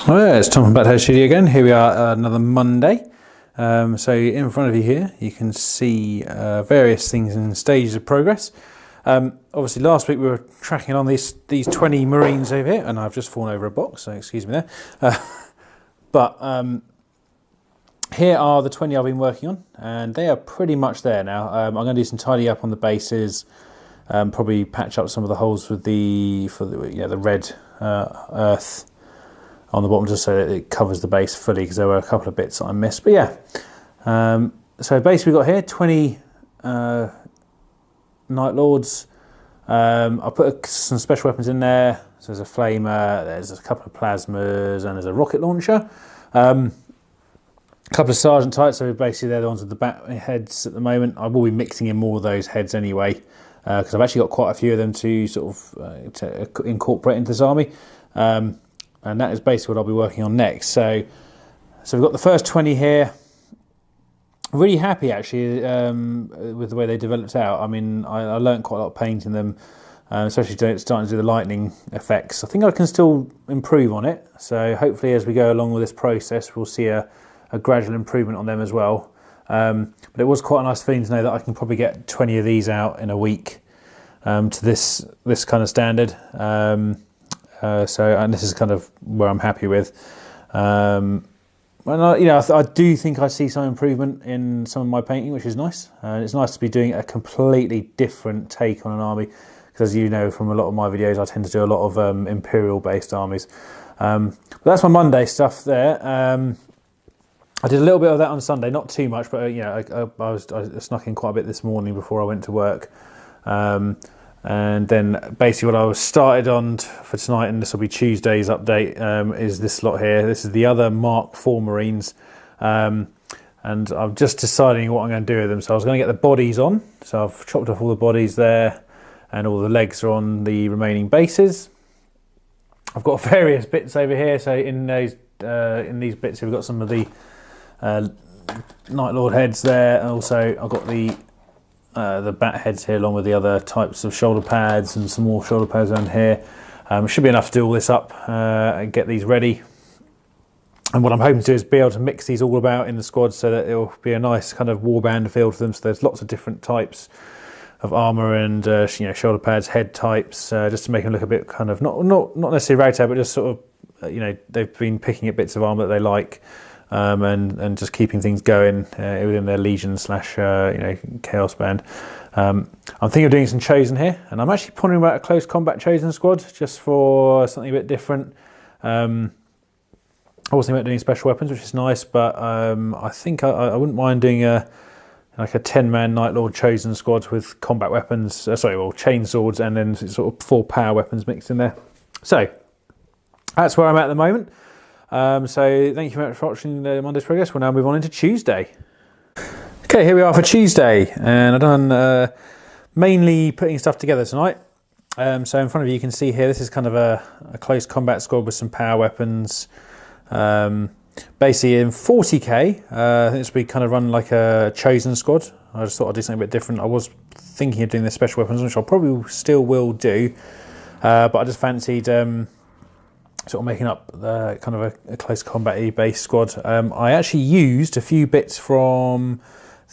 Oh yeah, it's Tom from BlackToad Studio again. Here we are, another Monday. So in front of you here, you can see various things in stages of progress. Obviously last week we were tracking on these 20 Marines over here, and I've just fallen over a box, so excuse me there. But here are the 20 I've been working on, and they are pretty much there now. I'm going to do some tidy up on the bases, probably patch up some of the holes with the red earth on the bottom, just so that it covers the base fully, because there were a couple of bits that I missed. But yeah, so basically we've got here 20 Night Lords. I put some special weapons in there. So there's a flamer, there's a couple of plasmas, and there's a rocket launcher. A couple of sergeant types, so basically they're the ones with the bat heads at the moment. I will be mixing in more of those heads anyway, because I've actually got quite a few of them to sort of to incorporate into this army. And that is basically what I'll be working on next. So we've got the first 20 here. Really happy actually with the way they developed out. I mean, I learned quite a lot painting them, especially starting to do the lightning effects. I think I can still improve on it. So hopefully as we go along with this process, we'll see a gradual improvement on them as well. But it was quite a nice feeling to know that I can probably get 20 of these out in a week to this kind of standard. And this is kind of where I'm happy with. And I do think I see some improvement in some of my painting, which is nice. It's nice to be doing a completely different take on an army, because as you know from a lot of my videos, I tend to do a lot of Imperial-based armies. But that's my Monday stuff there. I did a little bit of that on Sunday, not too much, but I snuck in quite a bit this morning before I went to work. And then basically what I was started on for tonight, and this will be Tuesday's update, is this lot here. This is the other Mark IV Marines. And I'm just deciding what I'm going to do with them. So I was going to get the bodies on. So I've chopped off all the bodies there, and all the legs are on the remaining bases. I've got various bits over here. So in these bits, we've got some of the Night Lord heads there. And also I've got the bat heads here, along with the other types of shoulder pads, and some more shoulder pads down here. Should be enough to do all this up and get these ready. And what I'm hoping to do is be able to mix these all about in the squad, so that it'll be a nice kind of warband feel for them. So there's lots of different types of armour and shoulder pads, head types, just to make them look a bit kind of not necessarily ragtag, but just sort of they've been picking at bits of armour that they like. And just keeping things going within their Legion / Chaos band. I'm thinking of doing some Chosen here, and I'm actually pondering about a close combat Chosen squad, just for something a bit different. I was thinking about doing special weapons, which is nice, but I think I wouldn't mind doing a 10-man Night Lord Chosen squad with combat weapons, chain swords, and then sort of 4 power weapons mixed in there. So that's where I'm at the moment. So thank you very much for watching Monday's progress. We'll now move on into Tuesday. Okay, here we are for Tuesday, and I've done mainly putting stuff together tonight. So in front of you, you can see here, this is kind of a close combat squad with some power weapons. Basically in 40k, I think this will be kind of run like a Chosen squad. I just thought I'd do something a bit different. I was thinking of doing the special weapons, which I probably still will do, but I just fancied sort of making up kind of a close combat-y based squad. I actually used a few bits from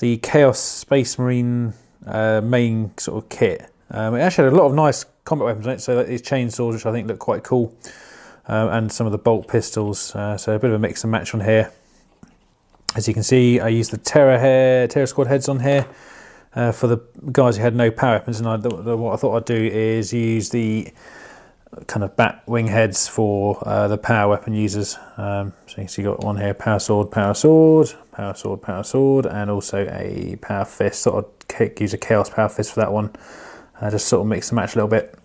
the Chaos Space Marine main sort of kit. It actually had a lot of nice combat weapons on it, so these chainsaws, which I think look quite cool, and some of the bolt pistols, so a bit of a mix and match on here. As you can see, I used the Terror Squad heads on here for the guys who had no power weapons, and what I thought I'd do is use the kind of bat wing heads for the power weapon users. So you can see you got one here, power sword, power sword, power sword, power sword, and also a power fist. Thought I'd use a chaos power fist for that one. Just sort of mix and match a little bit.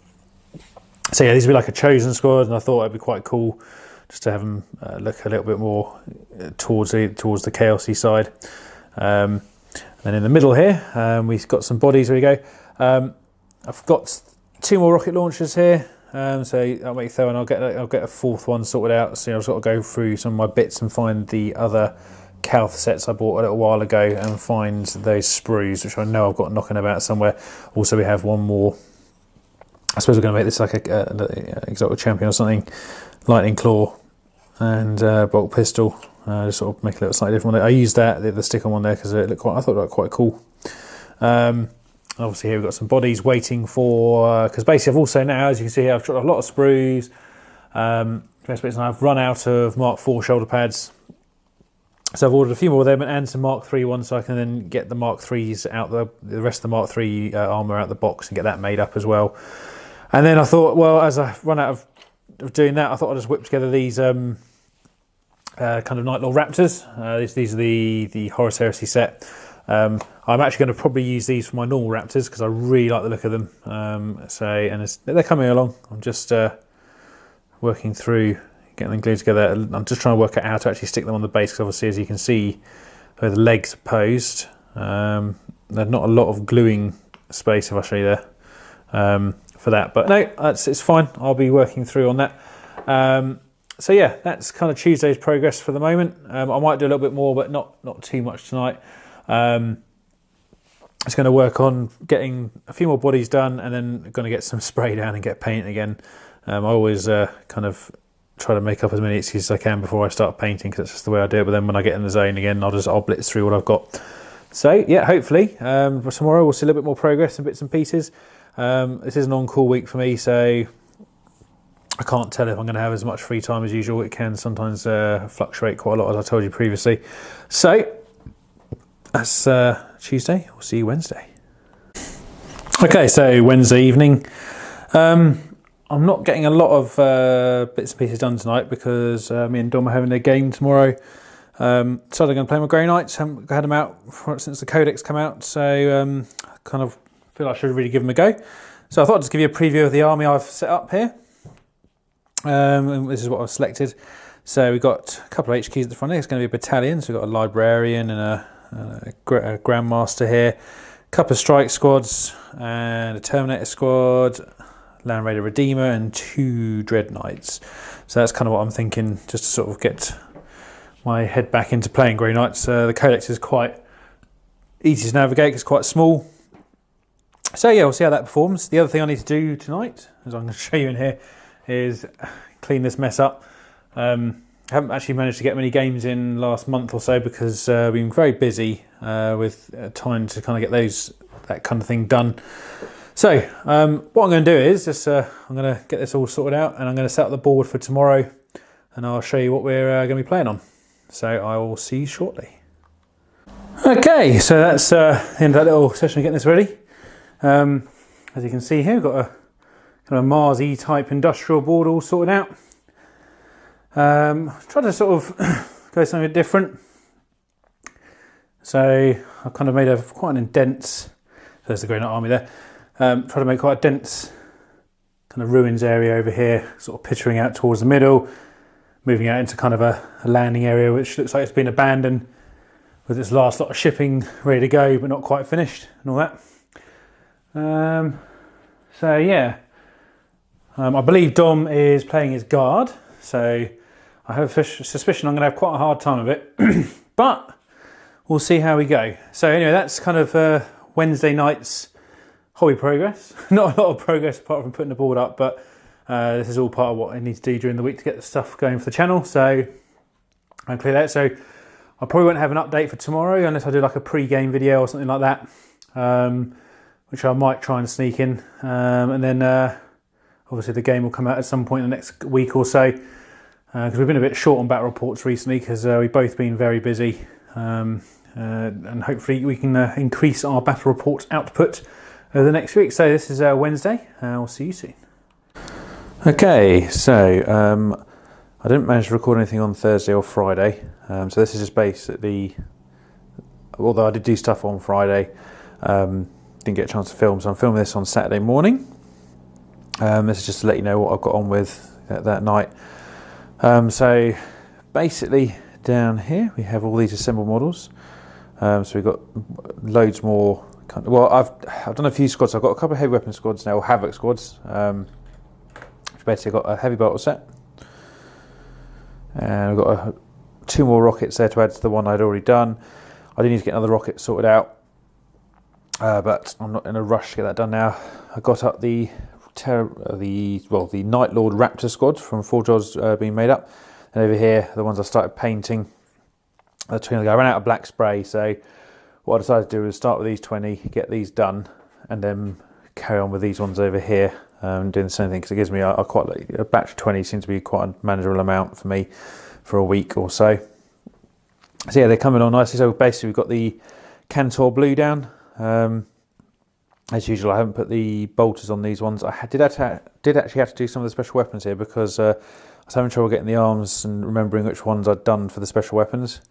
So yeah, these would be like a Chosen squad, and I thought it'd be quite cool just to have them look a little bit more towards the chaosy side. And then in the middle here, we've got some bodies. There we go. I've got 2 more rocket launchers here. So I'll make throw, and I'll get a 4th one sorted out. So I've just got to go through some of my bits and find the other Calth sets I bought a little while ago, and find those sprues, which I know I've got knocking about somewhere. Also, we have one more. I suppose we're going to make this like a exotic champion or something. Lightning Claw and bolt pistol. Just sort of make it look slightly different. I used the stick-on one there because I thought it looked quite cool. Obviously here we've got some bodies waiting for, because basically I've also now, as you can see here, I've got a lot of sprues. I've run out of Mark IV shoulder pads. So I've ordered a few more of them and some Mark III ones, so I can then get the Mark IIIs out, the rest of the Mark III armour out the box and get that made up as well. And then I thought, well, as I run out of doing that, I thought I'd just whip together these kind of Night Lord Raptors. These are the Horus Heresy set. I'm actually going to probably use these for my normal Raptors because I really like the look of them. They're coming along. I'm just working through getting them glued together. I'm just trying to work out how to actually stick them on the base because obviously, as you can see, where the legs are posed, there's not a lot of gluing space, if I show you there, for that. But no, it's fine. I'll be working through on that. So yeah, that's kind of Tuesday's progress for the moment. I might do a little bit more, but not too much tonight. Just going to work on getting a few more bodies done, and then going to get some spray down and get paint again. I always kind of try to make up as many excuses as I can before I start painting, because that's just the way I do it. But then when I get in the zone again, I'll blitz through what I've got. So yeah, hopefully tomorrow we'll see a little bit more progress and bits and pieces. This is an on-call week for me, so I can't tell if I'm going to have as much free time as usual. It can sometimes fluctuate quite a lot, as I told you previously. So that's Tuesday. We'll see you Wednesday. Okay, so Wednesday evening. I'm not getting a lot of bits and pieces done tonight because me and Dom are having a game tomorrow. So I'm going to play my Grey Knights. Haven't had them out since the Codex came out, so I kind of feel I should really give them a go. So I thought I'd just give you a preview of the army I've set up here. And this is what I've selected. So we've got a couple of HQs at the front here. It's going to be a battalion. So we've got a librarian and a grandmaster here, a couple of strike squads and a Terminator squad, Land Raider Redeemer and 2 Dread Knights. So that's kind of what I'm thinking, just to sort of get my head back into playing Grey Knights. The Codex is quite easy to navigate, it's quite small. So yeah, we'll see how that performs. The other thing I need to do tonight, as I'm going to show you in here, is clean this mess up. I haven't actually managed to get many games in last month or so because I've been very busy with trying to kind of get that kind of thing done. So what I'm going to do is just I'm going to get this all sorted out, and I'm going to set up the board for tomorrow, and I'll show you what we're going to be playing on. So I will see you shortly. Okay, so that's the end of that little session of getting this ready. As you can see here, we've got a kind of a Mars E-type industrial board all sorted out. Try to sort of go something different. So I've kind of made quite an dense, there's the Grey Knight army there. Try to make quite a dense kind of ruins area over here, sort of pittering out towards the middle, moving out into kind of a landing area which looks like it's been abandoned with its last lot of shipping ready to go but not quite finished and all that. So yeah, I believe Dom is playing his guard, so I have a suspicion I'm going to have quite a hard time of it, but we'll see how we go. So anyway, that's kind of Wednesday night's hobby progress. Not a lot of progress apart from putting the board up, but this is all part of what I need to do during the week to get the stuff going for the channel, so I'll clear that. So I probably won't have an update for tomorrow unless I do like a pre-game video or something like that, which I might try and sneak in, and then obviously the game will come out at some point in the next week or so, because we've been a bit short on battle reports recently because we've both been very busy, and hopefully we can increase our battle report output over the next week. So this is Wednesday, I'll see you soon. Okay, so I didn't manage to record anything on Thursday or Friday, so this is just basically, although I did do stuff on Friday, didn't get a chance to film, so I'm filming this on Saturday morning. This is just to let you know what I've got on with that night. So basically down here we have all these assembled models. So we've got loads more. Well, I've done a few squads. I've got a couple of heavy weapon squads now, or Havoc squads. Which basically got a heavy bolter set, and I've got 2 more rockets there to add to the one I'd already done. I do need to get another rocket sorted out. But I'm not in a rush to get that done now. I got up the Night Lord Raptor squad from Forge Odds being made up. And over here, the ones I started painting. I ran out of black spray, so what I decided to do was start with these 20, get these done, and then carry on with these ones over here, doing the same thing, because it gives me, I quite like a batch of 20 seems to be quite a manageable amount for me for a week or so. So yeah, they're coming on nicely. So basically we've got the Cantor blue down. As usual, I haven't put the bolters on these ones. I did actually have to do some of the special weapons here because I was having trouble getting the arms and remembering which ones I'd done for the special weapons.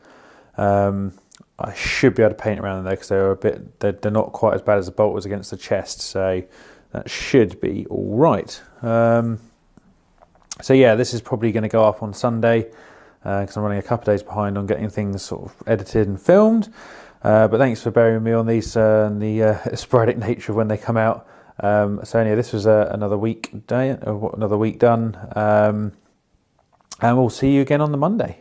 I should be able to paint around them though, because they're not quite as bad as the bolters against the chest, so that should be all right. So yeah, this is probably going to go up on Sunday because I'm running a couple of days behind on getting things sort of edited and filmed. But thanks for bearing with me on these and the sporadic nature of when they come out. So anyway, this was another week done, and we'll see you again on the Monday.